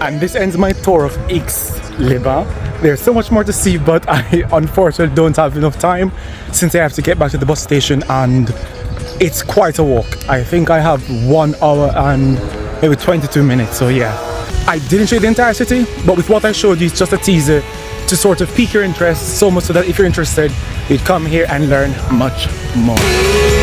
And this ends my tour of Aix-les-Bains. There's so much more to see, but I unfortunately don't have enough time since I have to get back to the bus station, and it's quite a walk. I think I have 1 hour and maybe 22 minutes, so yeah. I didn't show you the entire city, but with what I showed you, it's just a teaser to sort of pique your interest, so much so that if you're interested, you'd come here and learn much more.